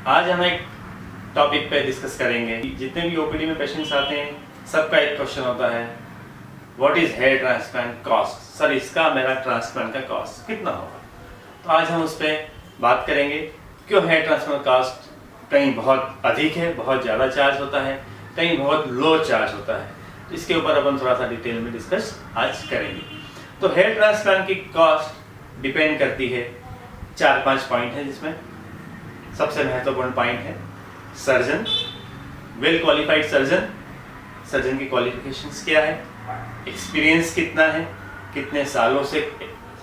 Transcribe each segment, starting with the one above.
आज हम एक टॉपिक पे डिस्कस करेंगे। जितने भी ओपीडी में पेशेंट्स आते हैं सबका एक क्वेश्चन होता है, what is here transplant cost. Sir इसका मेरा ट्रांसप्लांट का कॉस्ट कितना होगा। तो आज हम उस पर बात करेंगे। क्यों हेयर ट्रांसप्लांट कॉस्ट कहीं बहुत अधिक है, बहुत ज़्यादा चार्ज होता है, कहीं बहुत लो चार्ज होता है। तो इसके ऊपर अपन थोड़ा सा डिटेल में डिस्कस आज करेंगे। तो हेयर ट्रांसप्लांट की कॉस्ट डिपेंड करती है 4-5 पॉइंट है, जिसमें सबसे महत्वपूर्ण पॉइंट है surgeon, well qualified surgeon. Surgeon की क्वालिफिकेशंस क्या है, एक्सपीरियंस कितना है, कितने सालों से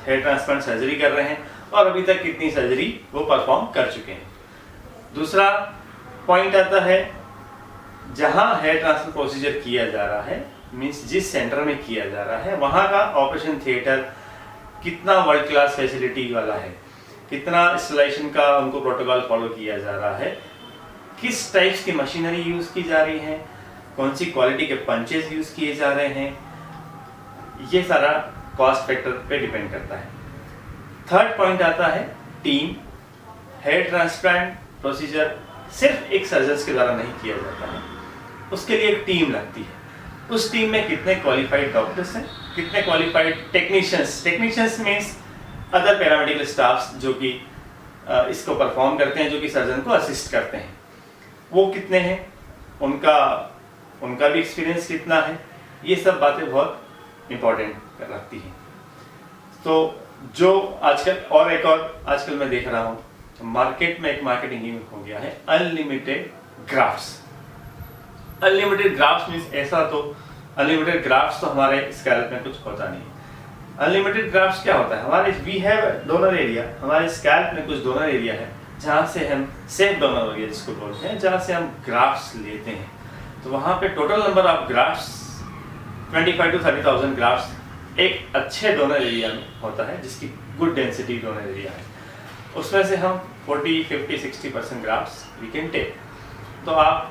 हेयर ट्रांसप्लांट सर्जरी कर रहे हैं और अभी तक कितनी सर्जरी वो परफॉर्म कर चुके हैं। दूसरा पॉइंट आता है जहां हेयर ट्रांसप्लांट प्रोसीजर किया जा रहा है, मीन्स जिस सेंटर में किया जा रहा है वहां का ऑपरेशन थिएटर कितना वर्ल्ड क्लास फैसिलिटी वाला है, कितना इंस्टॉलेशन का उनको प्रोटोकॉल फॉलो किया जा रहा है, किस टाइप्स की मशीनरी यूज की जा रही है, कौन सी क्वालिटी के पंचेस यूज किए जा रहे हैं, ये सारा कॉस्ट फैक्टर पे डिपेंड करता है। थर्ड पॉइंट आता है टीम। हेयर ट्रांसप्लांट प्रोसीजर सिर्फ एक सर्जन के द्वारा नहीं किया जाता है, उसके लिए एक टीम लगती है। उस टीम में कितने क्वालिफाइड डॉक्टर्स हैं, कितने qualified technicians means other paramedical staffs जो कि इसको परफॉर्म करते हैं, जो कि सर्जन को असिस्ट करते हैं, वो कितने हैं, उनका भी एक्सपीरियंस कितना है, ये सब बातें बहुत इम्पोर्टेंट रखती हैं। तो जो आजकल मैं देख रहा हूँ मार्केट में एक मार्केटिंग गिमिक हो गया है unlimited grafts. Unlimited grafts means ऐसा तो अनलिमिटेड ग्राफ्ट्स तो हमारे स्कैल्प में कुछ होता नहीं है। अनलिमिटेड ग्राफ्ट्स क्या होता है, हमारे वी हैव डोनर एरिया, हमारे स्कैल्प में कुछ डोनर एरिया है जहाँ से हम सेफ डोनर एरिया जिसको बोलते हैं, जहाँ से हम ग्राफ्ट्स लेते हैं। तो वहाँ पे total number of grafts 25 to 30,000 grafts एक अच्छे डोनर एरिया में होता है, जिसकी गुड डेंसिटी डोनर एरिया है। उसमें से हम 40, 50, 60% ग्राफ्ट्स वी कैन टेक। तो आप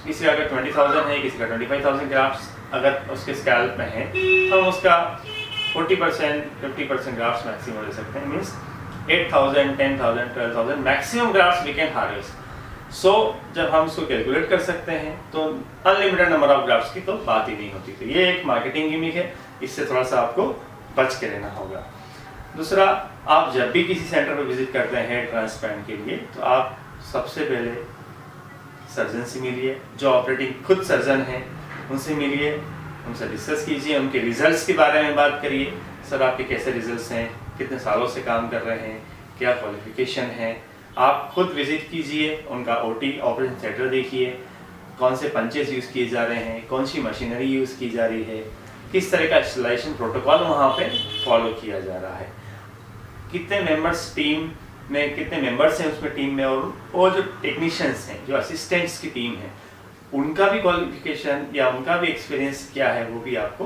किसी का अगर 20,000 है, किसी का 25,000 ग्राफ्ट्स अगर उसके स्कैल्प में है, तो हम उसका 40%, 50% ग्राफ्ट्स मैक्सिमम ले सकते हैं। Means 8,000, 10,000, 12,000 maximum grafts we can harvest. So जब हम उसको कैलकुलेट कर सकते हैं तो अनलिमिटेड नंबर ऑफ ग्राफ्ट्स की तो बात ही नहीं होती। तो ये एक मार्केटिंग गिमिक है, इससे थोड़ा सा आपको बच के रहना होगा। दूसरा, आप जब भी किसी सेंटर पर विजिट करते हैं हेयर ट्रांसप्लांट के लिए, तो आप सबसे पहले सर्जन से मिलिए, जो ऑपरेटिंग खुद सर्जन हैं उनसे मिलिए, उनसे डिस्कस कीजिए, उनके रिजल्ट्स के बारे में बात करिए। सर आपके कैसे रिजल्ट्स हैं, कितने सालों से काम कर रहे हैं, क्या क्वालिफिकेशन है। आप खुद विजिट कीजिए, उनका ओटी ऑपरेशन थिएटर देखिए, कौन से पंचेस यूज़ किए जा रहे हैं, कौन सी मशीनरी यूज़ की जा रही है, किस तरह का इंस्टॉलेशन प्रोटोकॉल वहाँ पे फॉलो किया जा रहा है, कितने मेंबर्स टीम में, कितने मेंबर्स हैं उसमें टीम में, और वो जो टेक्नीशियंस हैं, जो असिस्टेंट्स की टीम है, उनका भी क्वालिफिकेशन या उनका भी एक्सपीरियंस क्या है वो भी आपको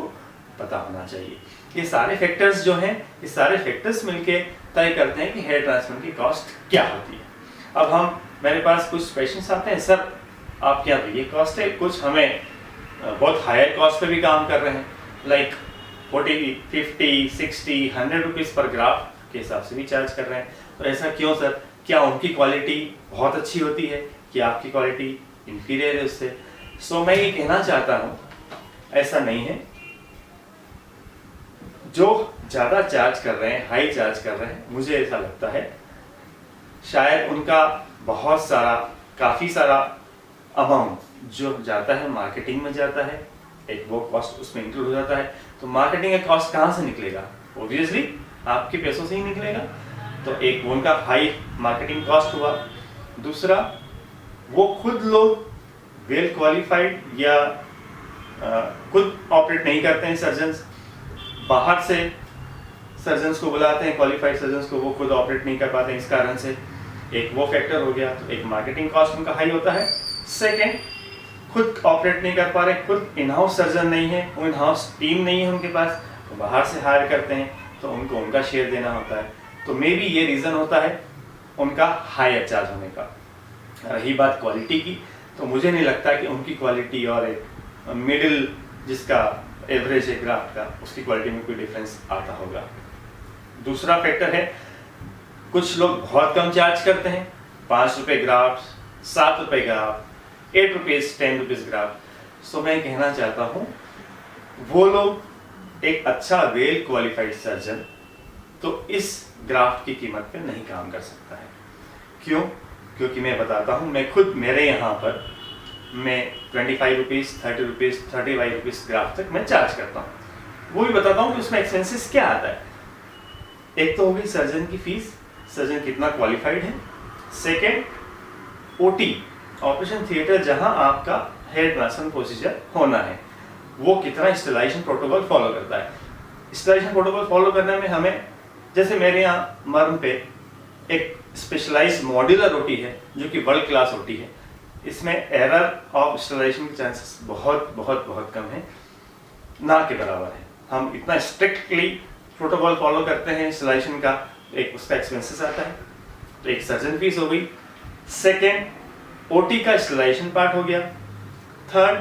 पता होना चाहिए। ये सारे फैक्टर्स जो हैं, ये सारे फैक्टर्स मिलके तय करते हैं कि हेयर ट्रांसप्लांट की कॉस्ट क्या होती है। अब मेरे पास कुछ पेशेंट्स आते हैं, सर आपके यहाँ तो ये कॉस्ट है, कुछ हमें बहुत हायर कॉस्ट पे भी काम कर रहे हैं, लाइक 40, 50, 60, 100 रुपीज़ पर ग्राफ के हिसाब से भी चार्ज कर रहे हैं। तो ऐसा क्यों सर, क्या उनकी क्वालिटी बहुत अच्छी होती है कि आपकी क्वालिटी इंफीरियर है उससे? सो मैं ये कहना चाहता हूँ ऐसा नहीं है। जो ज़्यादा चार्ज कर रहे हैं, हाई चार्ज कर रहे हैं, मुझे ऐसा लगता है शायद उनका बहुत सारा, काफ़ी सारा अमाउंट जो जाता है मार्केटिंग में जाता है, एक वो कॉस्ट उसमें इंक्लूड हो जाता है। तो मार्केटिंग का कॉस्ट कहाँ से निकलेगा? ऑब्वियसली आपके पैसों से ही निकलेगा। तो एक वो उनका हाई मार्केटिंग कॉस्ट हुआ। दूसरा, वो खुद लोग वेल क्वालिफाइड या खुद ऑपरेट नहीं करते हैं सर्जन्स, बाहर से सर्जन्स को बुलाते हैं, क्वालिफाइड सर्जन्स को, वो खुद ऑपरेट नहीं कर पाते हैं। इस कारण से एक वो फैक्टर हो गया। तो एक मार्केटिंग कॉस्ट उनका हाई होता है। सेकेंड, खुद ऑपरेट नहीं कर पा रहे, खुद इन हाउस सर्जन नहीं है, वो इन हाउस टीम नहीं है उनके पास, तो बाहर से हायर करते हैं, तो उनको उनका शेयर देना होता है। तो मे बी ये रीज़न होता है उनका हायर चार्ज होने का। रही बात क्वालिटी की, तो मुझे नहीं लगता कि उनकी क्वालिटी और एक मिडिल जिसका एवरेज है ग्राफ्ट का, उसकी क्वालिटी में कोई डिफरेंस आता होगा। दूसरा फैक्टर है, कुछ लोग बहुत कम चार्ज करते हैं, 5 रुपये ग्राफ्ट, ₹7 ग्राफ, ₹8, ₹10 ग्राफ। सो मैं कहना चाहता हूँ वो लोग एक अच्छा वेल क्वालिफाइड सर्जन तो इस ग्राफ्ट की कीमत पे नहीं काम कर सकता है। क्यों? क्योंकि मैं बताता हूँ, मैं खुद मेरे यहाँ पर मैं ₹25, ₹30, ₹35 ग्राफ तक मैं चार्ज करता हूँ। वो भी बताता हूँ कि उसमें एक्सपेंसेस क्या आता है। एक तो हो गई सर्जन की फीस, सर्जन कितना क्वालिफाइड है। सेकेंड, ओटी, ऑपरेशन थिएटर, जहाँ आपका हेयर ट्रांसफर प्रोसीजर होना है, वो कितना स्टेलाइजेशन प्रोटोकॉल फॉलो करता है। स्टेलाइजेशन प्रोटोकॉल फॉलो करने में हमें, जैसे मेरे यहाँ मर्म पे एक स्पेशलाइज्ड मॉड्यूलर ओटी है जो कि वर्ल्ड क्लास ओटी है। इसमें एरर ऑफ स्टेलाइजेशन के चांसेस बहुत बहुत बहुत कम है, ना के बराबर है। हम इतना स्ट्रिक्टली प्रोटोकॉल फॉलो करते हैं स्टेलाइजेशन का, एक उसका एक्सपेंसेस आता है। तो एक सर्जन फीस हो गई। सेकेंड, ओटी का स्टेलाइजेशन पार्ट हो गया। थर्ड,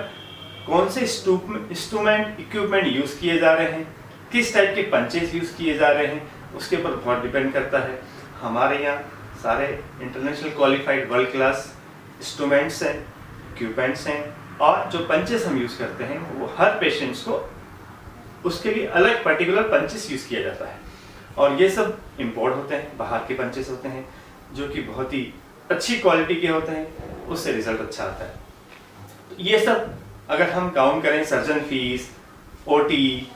कौन से इंस्ट्रूमेंट इक्विपमेंट यूज़ किए जा रहे हैं, किस टाइप के पंचेस यूज़ किए जा रहे हैं, उसके ऊपर बहुत डिपेंड करता है। हमारे यहाँ सारे international qualified world class instruments हैं, इक्विपमेंट्स हैं, और जो पंचेस हम यूज़ करते हैं वो हर पेशेंट्स को उसके लिए अलग पर्टिकुलर पंचेस यूज़ किया जाता है। और ये सब इंपोर्ट होते हैं, बाहर के पंचेस होते हैं जो कि बहुत ही अच्छी क्वालिटी के होते हैं, उससे रिजल्ट अच्छा आता है। तो ये सब अगर हम काउंट करें, सर्जन फीस, ओटी,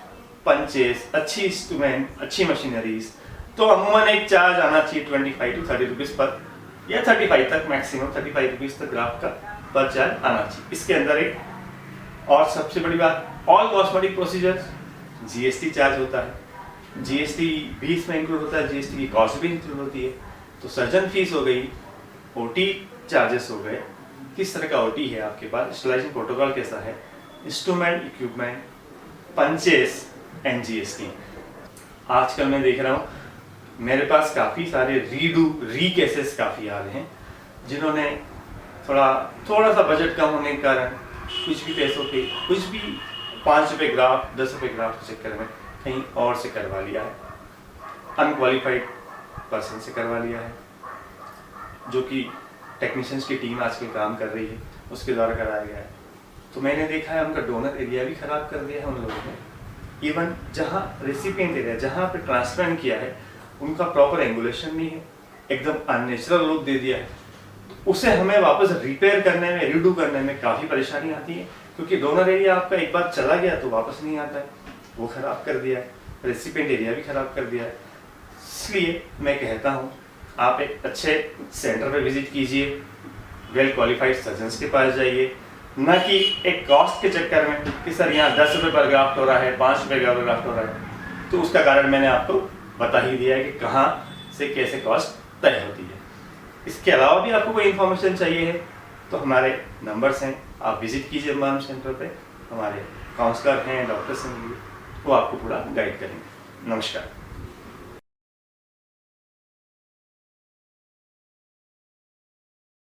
पंचेस, अच्छी इंस्ट्रूमेंट, अच्छी मशीनरीज, तो अमूमन एक चार्ज आना चाहिए ₹25 to ₹30 पर, या 35 तक, मैक्सिमम ₹35 तक ग्राफ का पर चार्ज आना चाहिए। इसके अंदर एक और सबसे बड़ी बात, all cosmetic procedures GST charge होता है, जीएसटी भी इसमें इंक्लूड होता है, जीएसटी की कॉस्ट भी इंक्लूड होती है। तो सर्जन फीस हो गई, ओटी चार्जेस हो गए, किस तरह का ओटी है आपके पास, स्टेलाइजेशन प्रोटोकॉल कैसा है, instrument, equipment, punches and GST. आजकल मैं देख रहा हूँ मेरे पास काफ़ी सारे री केसेस काफ़ी आ रहे हैं, जिन्होंने थोड़ा सा बजट कम होने के कारण कुछ भी पैसों पे, कुछ भी ₹5 ग्राफ, ₹10 ग्राफ के चक्कर में कहीं और से करवा लिया है, अनक्वालिफाइड पर्सन से करवा लिया है, जो कि टेक्नीशियंस की टीम आजकल काम कर रही है उसके द्वारा कराया गया है। तो मैंने देखा है उनका डोनर एरिया भी ख़राब कर दिया है उन लोगों ने। इवन जहाँ रेसिपिएंट एरिया, जहाँ पे ट्रांसप्लांट किया है, उनका प्रॉपर एंगुलेशन नहीं है, एकदम अननेचुरल लुक दे दिया है। तो उसे हमें वापस रिपेयर करने में, रीडू करने में काफ़ी परेशानी आती है, क्योंकि डोनर एरिया आपका एक बार चला गया तो वापस नहीं आता है, वो ख़राब कर दिया है, रेसिपिएंट एरिया भी ख़राब कर दिया है। इसलिए मैं कहता हूँ आप एक अच्छे सेंटर पे विजिट कीजिए, वेल क्वालिफाइड सर्जन्स के पास जाइए, न कि एक कॉस्ट के चक्कर में कि सर यहाँ ₹10 पर ग्राफ्ट हो रहा है, ₹5 का ग्राफ्ट हो रहा है। तो उसका कारण मैंने आपको बता ही दिया है कि कहाँ से कैसे कॉस्ट तय होती है। इसके अलावा भी आपको कोई इन्फॉर्मेशन चाहिए है तो हमारे नंबर्स हैं, आप विजिट कीजिए मर्म सेंटर पे, हमारे काउंसलर हैं, डॉक्टर्स हैं, वो आपको पूरा गाइड करेंगे। नमस्कार।